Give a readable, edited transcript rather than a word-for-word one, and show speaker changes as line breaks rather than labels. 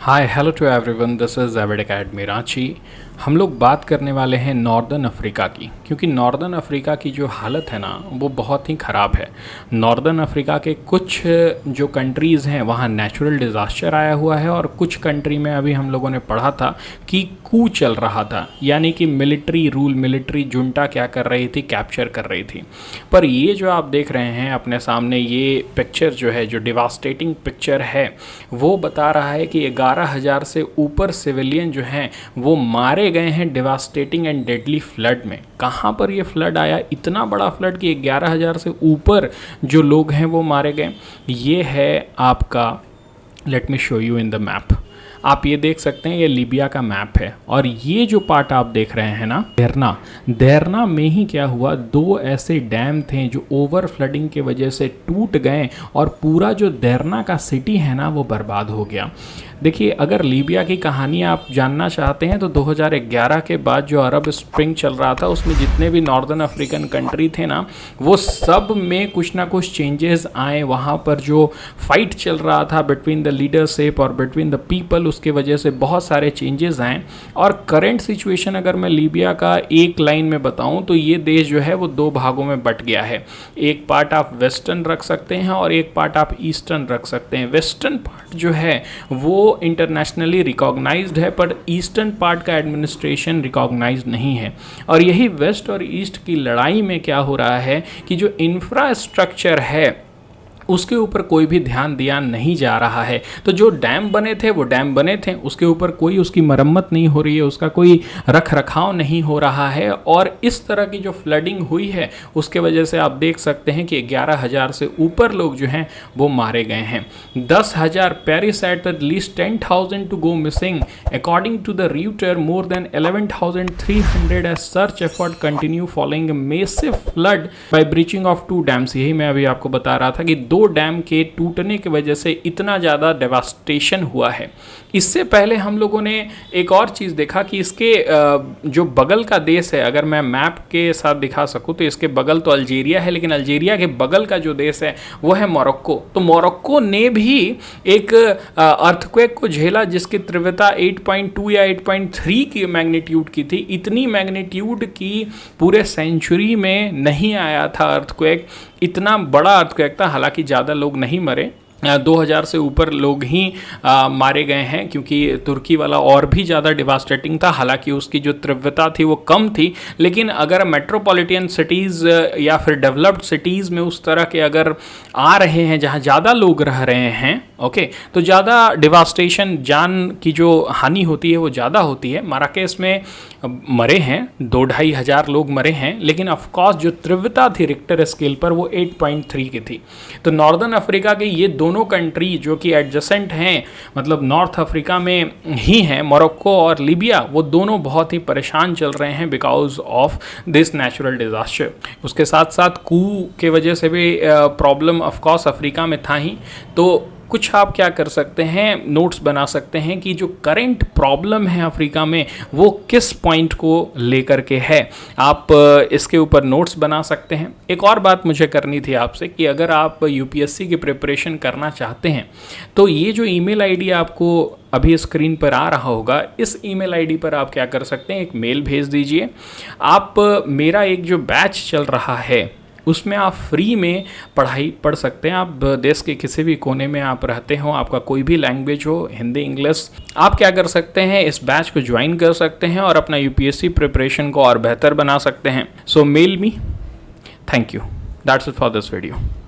Hi hello to everyone, this is Avid Academy Ranchi. हम लोग बात करने वाले हैं नॉर्दर्न अफ्रीका की, क्योंकि नॉर्दर्न अफ्रीका की जो हालत है ना वो बहुत ही ख़राब है। नॉर्दर्न अफ्रीका के कुछ जो कंट्रीज़ हैं वहाँ नेचुरल डिज़ास्टर आया हुआ है, और कुछ कंट्री में अभी हम लोगों ने पढ़ा था कि कू चल रहा था, यानी कि मिलिट्री रूल, मिलिट्री जुंटा क्या कर रही थी, कैप्चर कर रही थी। पर ये जो आप देख रहे हैं अपने सामने, ये पिक्चर जो है, जो डिवास्टेटिंग पिक्चर है, वो बता रहा है कि 11,000 से ऊपर सिविलियन जो हैं वो मारे गए हैं डिवास्टेटिंग एंड डेडली फ्लड में। कहाँ पर ये फ्लड आया, इतना बड़ा फ्लड कि 11,000 से ऊपर जो लोग हैं वो मारे गए। ये है आपका, let me show you in the map. आप ये देख सकते हैं, ये लीबिया का मैप है, और ये जो पार्ट आप देख रहे हैं ना, देरना में ही क्या हुआ, दो ऐसे डैम थे जो ओवर फ्लडिंग की वजह से टूट गए, और पूरा जो देरना का सिटी है ना वो बर्बाद हो गया। देखिए, अगर लीबिया की कहानी आप जानना चाहते हैं तो 2011 के बाद जो अरब स्प्रिंग चल रहा था, उसमें जितने भी नॉर्दर्न अफ्रीकन कंट्री थे ना, वो सब में कुछ ना कुछ चेंजेस आए। वहाँ पर जो फाइट चल रहा था बिटवीन द लीडरशिप और बिटवीन द पीपल, उसके वजह से बहुत सारे चेंजेस आए। और करंट सिचुएशन अगर मैं लीबिया का एक लाइन में बताऊँ तो ये देश जो है वो दो भागों में बट गया है। एक पार्ट आप वेस्टर्न रख सकते हैं और एक पार्ट आप ईस्टर्न रख सकते हैं। वेस्टर्न पार्ट जो है वो इंटरनेशनली रिकॉग्नाइज्ड है, पर ईस्टर्न पार्ट का एडमिनिस्ट्रेशन रिकॉग्नाइज्ड नहीं है। और यही वेस्ट और ईस्ट की लड़ाई में क्या हो रहा है कि जो इंफ्रास्ट्रक्चर है उसके ऊपर कोई भी ध्यान दिया नहीं जा रहा है। तो जो डैम बने थे वो डैम बने थे, उसके ऊपर कोई उसकी मरम्मत नहीं हो रही है, उसका कोई रख रखाव नहीं हो रहा है। और इस तरह की जो फ्लडिंग हुई है उसके वजह से आप देख सकते हैं कि 11,000 से ऊपर लोग जो हैं वो मारे गए हैं। 10,000 perish at least 10,000 to go missing according to the Reuters. More than 11,300 as search effort continue following massive flood by breaching of 2 dams. यही मैं अभी आपको बता रहा था कि 2 डैम के टूटने की वजह से इतना ज़्यादा डेवास्टेशन हुआ है। इससे पहले हम लोगों ने एक और चीज़ देखा कि इसके जो बगल का देश है, अगर मैं मैप के साथ दिखा सकूं तो इसके बगल तो अल्जीरिया है, लेकिन अल्जीरिया के बगल का जो देश है वो है मोरक्को। तो मोरक्को ने भी एक अर्थक्वेक को झेला जिसकी तीव्रता 8.2 या 8.3 की मैग्नीट्यूड की थी। इतनी मैग्नीट्यूड की पूरे सेंचुरी में नहीं आया था अर्थक्वेक। इतना बड़ा अर्थक्वेक था, हालांकि ज़्यादा लोग नहीं मरे, 2,000 से ऊपर लोग ही मारे गए हैं, क्योंकि तुर्की वाला और भी ज़्यादा डिवास्टेटिंग था। हालांकि उसकी जो तीव्रता थी वो कम थी, लेकिन अगर मेट्रोपॉलिटन सिटीज़ या फिर डेवलप्ड सिटीज़ में उस तरह के अगर आ रहे हैं जहां ज़्यादा लोग रह रहे हैं, ओके, तो ज़्यादा डिवास्टेशन, जान की जो हानि होती है वो ज़्यादा होती है। माराकेस में मरे हैं 2-2.5 हज़ार लोग मरे हैं, लेकिन ऑफकोर्स जो तीव्रता थी रिक्टर स्केल पर वो 8.3 की थी। तो नॉर्दर्न अफ्रीका के ये दोनों कंट्री जो कि एडजेसेंट हैं, मतलब नॉर्थ अफ्रीका में ही हैं, मोरक्को और लीबिया, वो दोनों बहुत ही परेशान चल रहे हैं because of this natural disaster. उसके साथ साथ कू के वजह से भी प्रॉब्लम ऑफकोर्स अफ्रीका में था ही। तो कुछ आप क्या कर सकते हैं, नोट्स बना सकते हैं कि जो करंट प्रॉब्लम है अफ्रीका में वो किस पॉइंट को लेकर के है। आप इसके ऊपर नोट्स बना सकते हैं। एक और बात मुझे करनी थी आपसे कि अगर आप यूपीएससी की प्रिपरेशन करना चाहते हैं तो ये जो ईमेल आईडी आपको अभी स्क्रीन पर आ रहा होगा, इस ईमेल आईडी पर आप क्या कर सकते हैं, एक मेल भेज दीजिए। आप मेरा एक जो बैच चल रहा है उसमें आप फ्री में पढ़ाई पढ़ सकते हैं। आप देश के किसी भी कोने में आप रहते हो, आपका कोई भी लैंग्वेज हो, हिंदी, इंग्लिश, आप क्या कर सकते हैं, इस बैच को ज्वाइन कर सकते हैं और अपना यूपीएससी प्रिपरेशन को और बेहतर बना सकते हैं। So mail me. Thank you. That's it for this video.